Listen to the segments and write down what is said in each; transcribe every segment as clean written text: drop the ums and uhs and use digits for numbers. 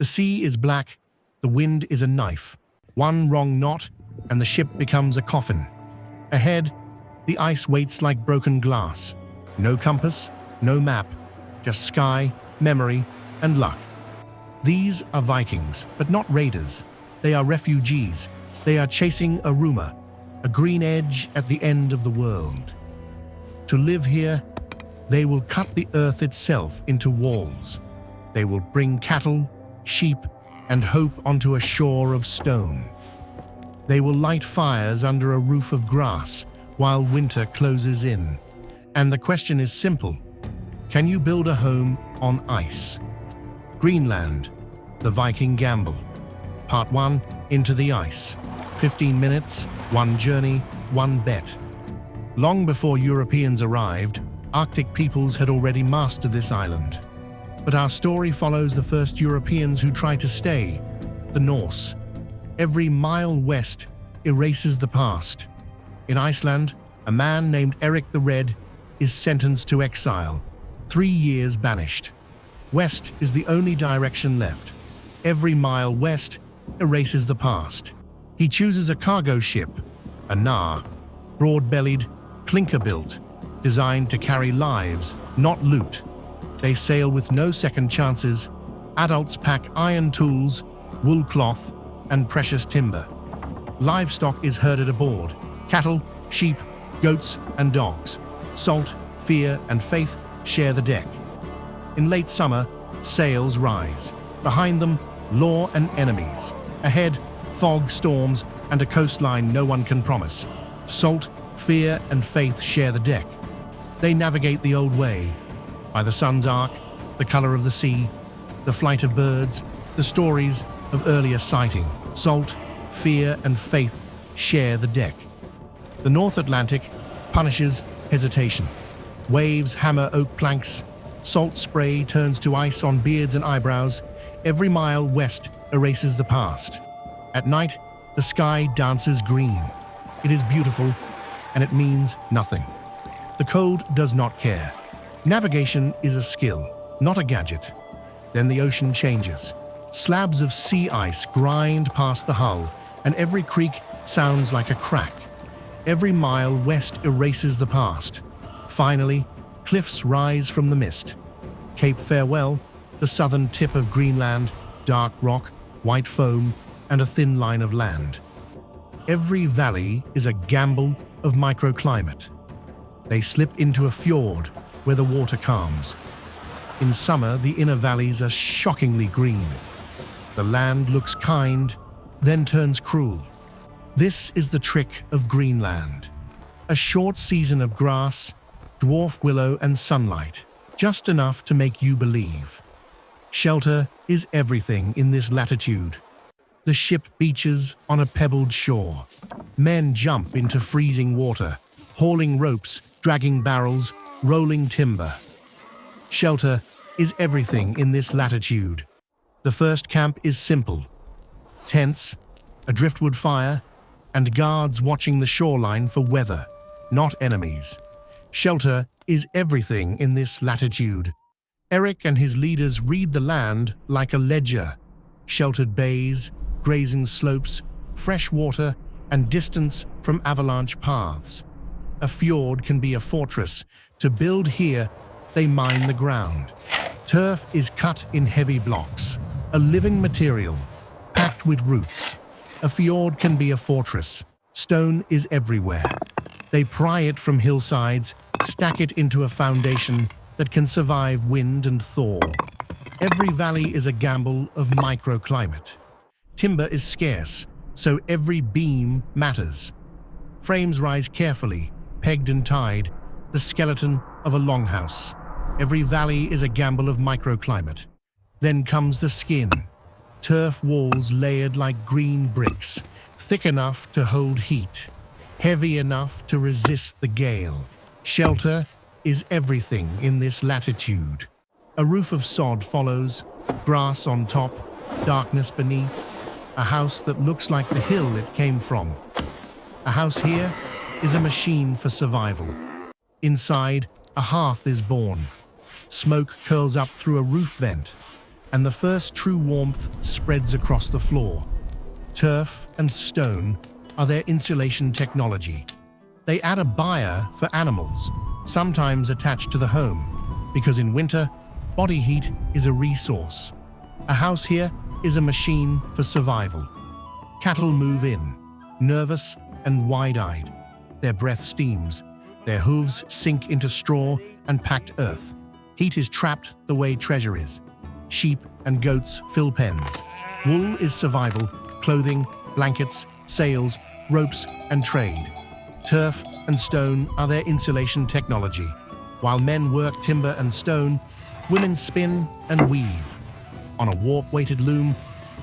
The sea is black, the wind is a knife. One wrong knot, and the ship becomes a coffin. Ahead, the ice waits like broken glass. No compass, no map, just sky, memory, and luck. These are Vikings, but not raiders. They are refugees. They are chasing a rumor, a green edge at the end of the world. To live here, they will cut the earth itself into walls. They will bring cattle, sheep, and hope onto a shore of stone. They will light fires under a roof of grass while winter closes in. And the question is simple: can you build a home on ice? Greenland, the Viking Gamble. Part 1, Into the Ice. 15 minutes, one journey, one bet. Long before Europeans arrived, Arctic peoples had already mastered this island. But our story follows the first Europeans who tried to stay, the Norse. Every mile west erases the past. In Iceland, a man named Eric the Red is sentenced to exile, 3 years banished. West is the only direction left. Every mile west erases the past. He chooses a cargo ship, a Nar, broad-bellied, clinker-built, designed to carry lives, not loot. They sail with no second chances. Adults pack iron tools, wool cloth, and precious timber. Livestock is herded aboard: cattle, sheep, goats, and dogs. Salt, fear, and faith share the deck. In late summer, sails rise. Behind them, law and enemies. Ahead, fog, storms, and a coastline no one can promise. Salt, fear, and faith share the deck. They navigate the old way, by the sun's arc, the color of the sea, the flight of birds, the stories of earlier sighting. Salt, fear, and faith share the deck. The North Atlantic punishes hesitation. Waves hammer oak planks. Salt spray turns to ice on beards and eyebrows. Every mile west erases the past. At night, the sky dances green. It is beautiful, and it means nothing. The cold does not care. Navigation is a skill, not a gadget. Then the ocean changes. Slabs of sea ice grind past the hull, and every creak sounds like a crack. Every mile west erases the past. Finally, cliffs rise from the mist. Cape Farewell, the southern tip of Greenland, dark rock, white foam, and a thin line of land. Every valley is a gamble of microclimate. They slip into a fjord where the water calms. In summer, the inner valleys are shockingly green. The land looks kind, then turns cruel. This is the trick of Greenland. A short season of grass, dwarf willow, and sunlight, just enough to make you believe. Shelter is everything in this latitude. The ship beaches on a pebbled shore. Men jump into freezing water, hauling ropes, dragging barrels, rolling timber. Shelter is everything in this latitude. The first camp is simple: tents, a driftwood fire, and guards watching the shoreline for weather, not enemies. Shelter is everything in this latitude. Eric and his leaders read the land like a ledger: sheltered bays, grazing slopes, fresh water, and distance from avalanche paths. A fjord can be a fortress. To build here, they mine the ground. Turf is cut in heavy blocks, a living material, packed with roots. A fjord can be a fortress. Stone is everywhere. They pry it from hillsides, stack it into a foundation that can survive wind and thaw. Every valley is a gamble of microclimate. Timber is scarce, so every beam matters. Frames rise carefully, pegged and tied, the skeleton of a longhouse. Every valley is a gamble of microclimate. Then comes the skin. Turf walls layered like green bricks, thick enough to hold heat, heavy enough to resist the gale. Shelter is everything in this latitude. A roof of sod follows, grass on top, darkness beneath, a house that looks like the hill it came from. A house here is a machine for survival. Inside, a hearth is born. Smoke curls up through a roof vent. and the first true warmth spreads across the floor. Turf and stone are their insulation technology. They add a bier for animals, sometimes attached to the home, because in winter, body heat is a resource. A house here is a machine for survival. Cattle move in, nervous and wide-eyed. Their breath steams, their hooves sink into straw and packed earth. Heat is trapped the way treasure is. Sheep and goats fill pens. Wool is survival, clothing, blankets, sails, ropes, and trade. Turf and stone are their insulation technology. While men work timber and stone, women spin and weave. On a warp-weighted loom,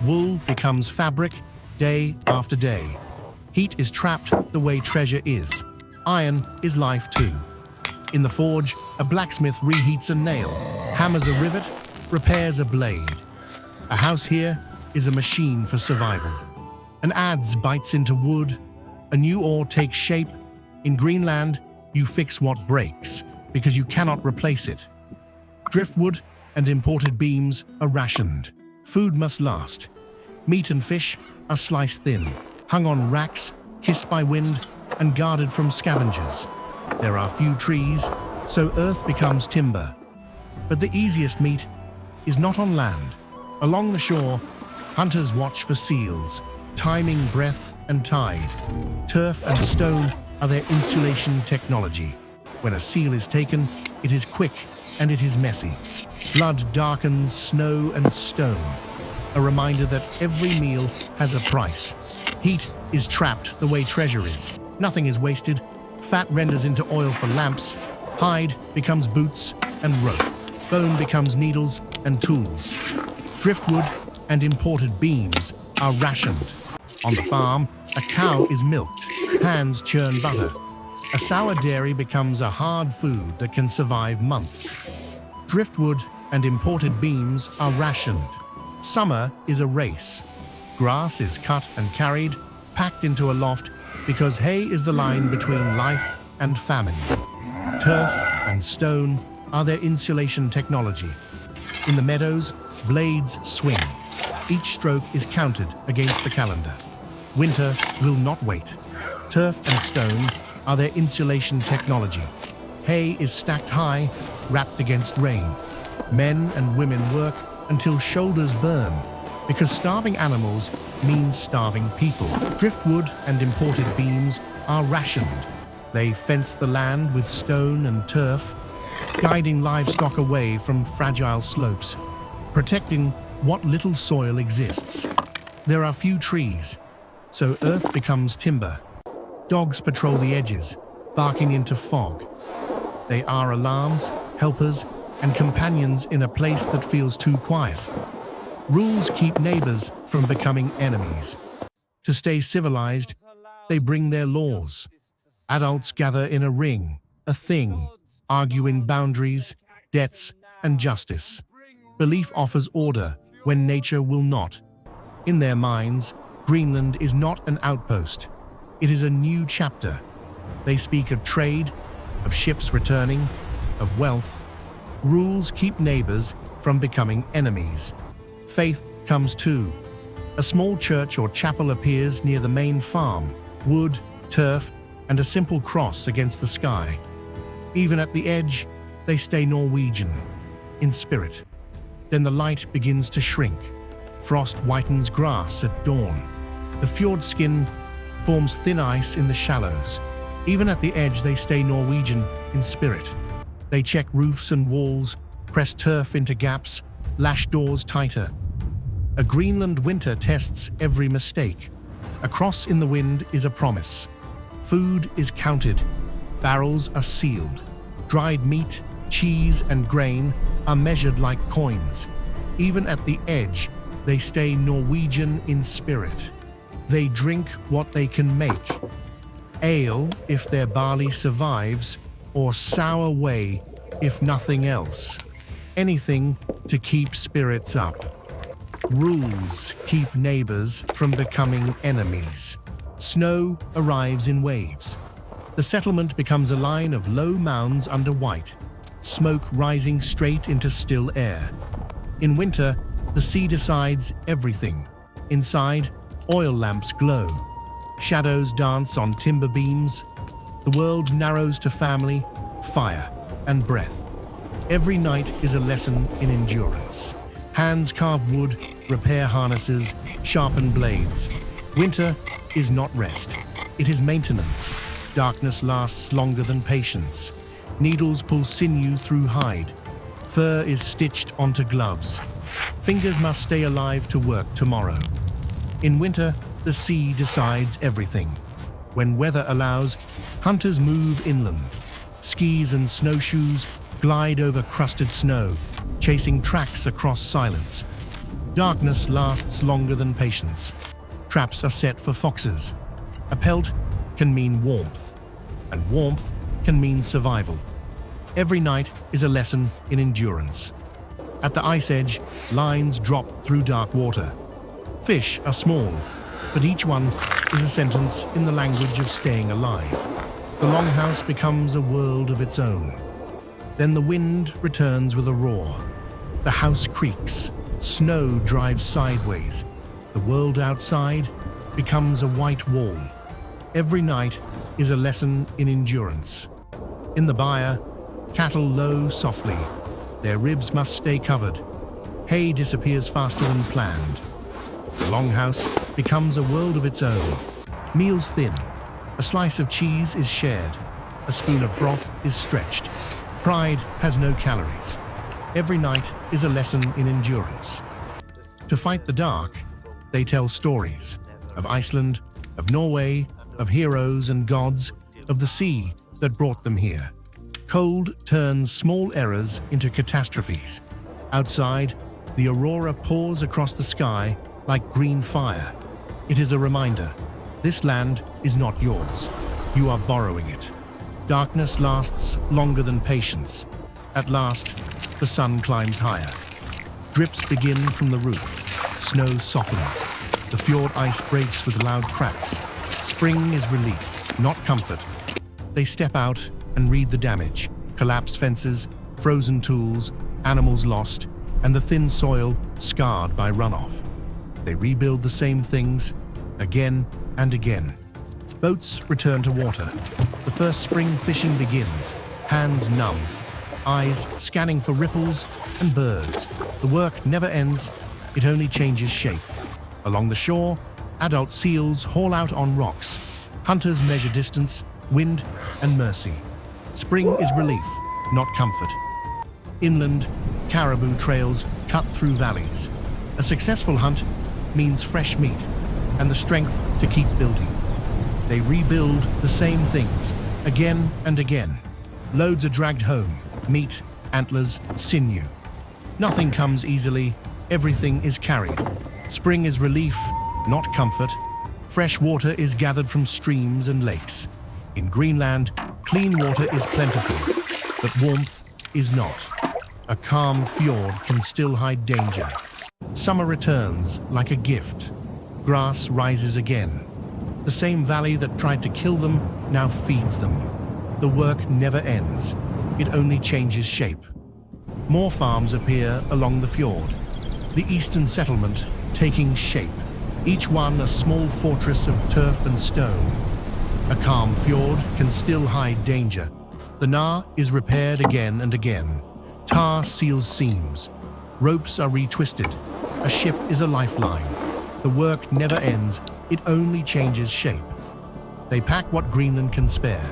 wool becomes fabric day after day. Heat is trapped the way treasure is. Iron is life too. In the forge, a blacksmith reheats a nail, hammers a rivet, repairs a blade. A house here is a machine for survival. An adze bites into wood, a new ore takes shape. In Greenland, you fix what breaks, because you cannot replace it. Driftwood and imported beams are rationed. Food must last. Meat and fish are sliced thin, hung on racks, kissed by wind, and guarded from scavengers. There are few trees, so earth becomes timber. But the easiest meat is not on land. Along the shore, hunters watch for seals, timing breath and tide. Turf and stone are their insulation technology. When a seal is taken, it is quick and it is messy. Blood darkens snow and stone, a reminder that every meal has a price. Heat is trapped the way treasure is. Nothing is wasted. Fat renders into oil for lamps. Hide becomes boots and rope. Bone becomes needles and tools. Driftwood and imported beams are rationed. On the farm, a cow is milked. Hands churn butter. A sour dairy becomes a hard food that can survive months. Driftwood and imported beams are rationed. Summer is a race. Grass is cut and carried, packed into a loft, because hay is the line between life and famine. Turf and stone are their insulation technology. In the meadows, blades swing. Each stroke is counted against the calendar. Winter will not wait. Turf and stone are their insulation technology. Hay is stacked high, wrapped against rain. Men and women work until shoulders burn, because starving animals means starving people. Driftwood and imported beams are rationed. They fence the land with stone and turf, guiding livestock away from fragile slopes, protecting what little soil exists. There are few trees, so earth becomes timber. Dogs patrol the edges, barking into fog. They are alarms, helpers, and companions in a place that feels too quiet. Rules keep neighbors from becoming enemies. To stay civilized, they bring their laws. Adults gather in a ring, a thing, arguing boundaries, debts, and justice. Belief offers order when nature will not. In their minds, Greenland is not an outpost. It is a new chapter. They speak of trade, of ships returning, of wealth. Rules keep neighbors from becoming enemies. Faith comes too. A small church or chapel appears near the main farm, wood, turf, and a simple cross against the sky. Even at the edge, they stay Norwegian, in spirit. Then the light begins to shrink. Frost whitens grass at dawn. The fjord skin forms thin ice in the shallows. Even at the edge, they stay Norwegian in spirit. They check roofs and walls, press turf into gaps, lash doors tighter. A Greenland winter tests every mistake. A cross in the wind is a promise. Food is counted. Barrels are sealed. Dried meat, cheese, and grain are measured like coins. Even at the edge, they stay Norwegian in spirit. They drink what they can make. Ale if their barley survives, or sour whey if nothing else. Anything to keep spirits up. Rules keep neighbors from becoming enemies. Snow arrives in waves. The settlement becomes a line of low mounds under white, smoke rising straight into still air. In winter, the sea decides everything. Inside, oil lamps glow. Shadows dance on timber beams. The world narrows to family, fire, and breath. Every night is a lesson in endurance. Hands carve wood, repair harnesses, sharpen blades. Winter is not rest. It is maintenance. Darkness lasts longer than patience. Needles pull sinew through hide. Fur is stitched onto gloves. Fingers must stay alive to work tomorrow. In winter, the sea decides everything. When weather allows, hunters move inland. Skis and snowshoes glide over crusted snow, chasing tracks across silence. Darkness lasts longer than patience. Traps are set for foxes. A pelt can mean warmth, and warmth can mean survival. Every night is a lesson in endurance. At the ice edge, lines drop through dark water. Fish are small, but each one is a sentence in the language of staying alive. The longhouse becomes a world of its own. Then the wind returns with a roar. The house creaks. Snow drives sideways. The world outside becomes a white wall. Every night is a lesson in endurance. In the byre, cattle low softly. Their ribs must stay covered. Hay disappears faster than planned. The longhouse becomes a world of its own. Meals thin. A slice of cheese is shared. A spoon of broth is stretched. Pride has no calories. Every night is a lesson in endurance. To fight the dark, they tell stories of Iceland, of Norway, of heroes and gods, of the sea that brought them here. Cold turns small errors into catastrophes. Outside, the aurora pours across the sky like green fire. It is a reminder, this land is not yours. You are borrowing it. Darkness lasts longer than patience. At last, the sun climbs higher. Drips begin from the roof. Snow softens. The fjord ice breaks with loud cracks. Spring is relief, not comfort. They step out and read the damage. Collapsed fences, frozen tools, animals lost, and the thin soil scarred by runoff. They rebuild the same things again and again. Boats return to water. The first spring fishing begins, hands numb, eyes scanning for ripples and birds. The work never ends, it only changes shape. Along the shore, adult seals haul out on rocks. Hunters measure distance, wind, and mercy. Spring is relief, not comfort. Inland, caribou trails cut through valleys. A successful hunt means fresh meat and the strength to keep building. They rebuild the same things again and again. Loads are dragged home, meat, antlers, sinew. Nothing comes easily, everything is carried. Spring is relief, not comfort. Fresh water is gathered from streams and lakes. In Greenland, clean water is plentiful, but warmth is not. A calm fjord can still hide danger. Summer returns like a gift. Grass rises again. The same valley that tried to kill them now feeds them. The work never ends. It only changes shape. More farms appear along the fjord. The eastern settlement taking shape. Each one a small fortress of turf and stone. A calm fjord can still hide danger. The Nar is repaired again and again. Tar seals seams. Ropes are retwisted. A ship is a lifeline. The work never ends, it only changes shape. They pack what Greenland can spare.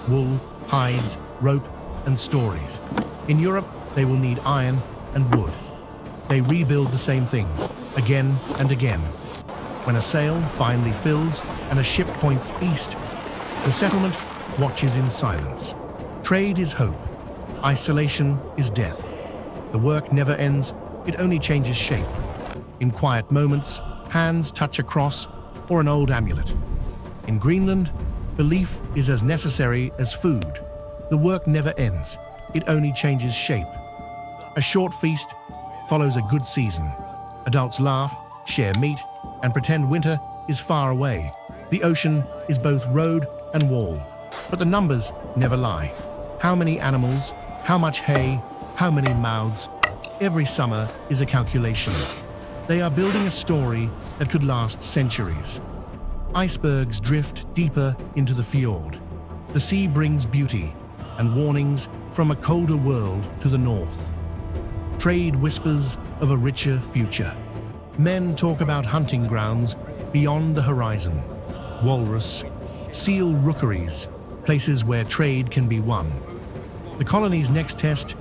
Wool, hides, rope, and stories. In Europe, they will need iron and wood. They rebuild the same things, again and again. When a sail finally fills and a ship points east, the settlement watches in silence. Trade is hope. Isolation is death. The work never ends, it only changes shape. In quiet moments, hands touch a cross or an old amulet. In Greenland, belief is as necessary as food. The work never ends, it only changes shape. A short feast follows a good season. Adults laugh, share meat, and pretend winter is far away. The ocean is both road and wall, but the numbers never lie. How many animals, how much hay, how many mouths? Every summer is a calculation. They are building a story that could last centuries. Icebergs drift deeper into the fjord. The sea brings beauty and warnings from a colder world to the north. Trade whispers of a richer future. Men talk about hunting grounds beyond the horizon. Walrus, seal rookeries, places where trade can be won. The colony's next test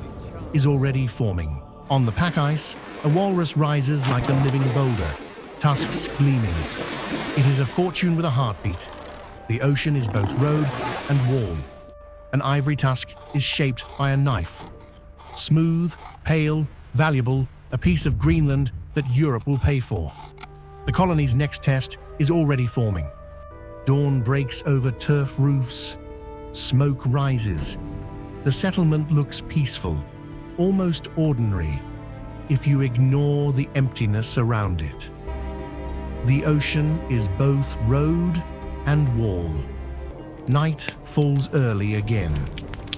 is already forming. On the pack ice, a walrus rises like a living boulder, tusks gleaming. It is a fortune with a heartbeat. The ocean is both road and wall. An ivory tusk is shaped by a knife. Smooth, pale, valuable, a piece of Greenland that Europe will pay for. The colony's next test is already forming. Dawn breaks over turf roofs. Smoke rises. The settlement looks peaceful, almost ordinary, if you ignore the emptiness around it. The ocean is both road and wall. Night falls early again.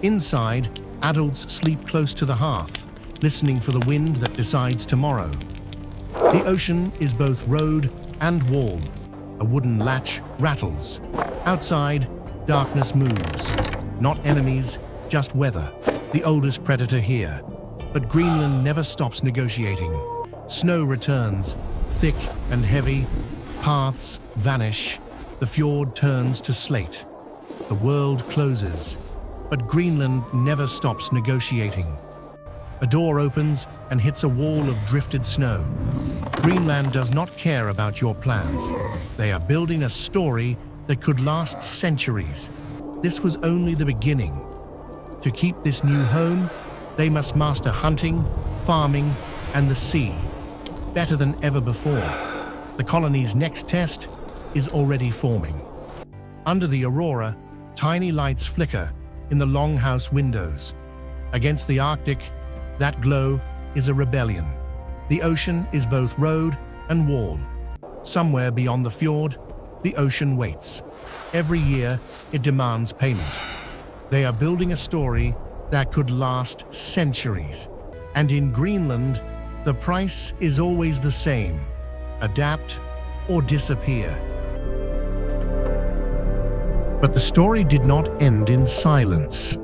Inside, adults sleep close to the hearth, listening for the wind that decides tomorrow. The ocean is both road and wall. A wooden latch rattles. Outside, darkness moves. Not enemies, just weather. The oldest predator here. But Greenland never stops negotiating. Snow returns, thick and heavy. Paths vanish. The fjord turns to slate. The world closes. But Greenland never stops negotiating. A door opens and hits a wall of drifted snow. Greenland does not care about your plans. They are building a story that could last centuries. This was only the beginning. To keep this new home, they must master hunting, farming, and the sea, better than ever before. The colony's next test is already forming. Under the aurora, tiny lights flicker in the longhouse windows. Against the Arctic, that glow is a rebellion. The ocean is both road and wall. Somewhere beyond the fjord, the ocean waits. Every year, it demands payment. They are building a story that could last centuries. And in Greenland, the price is always the same: adapt or disappear. But the story did not end in silence.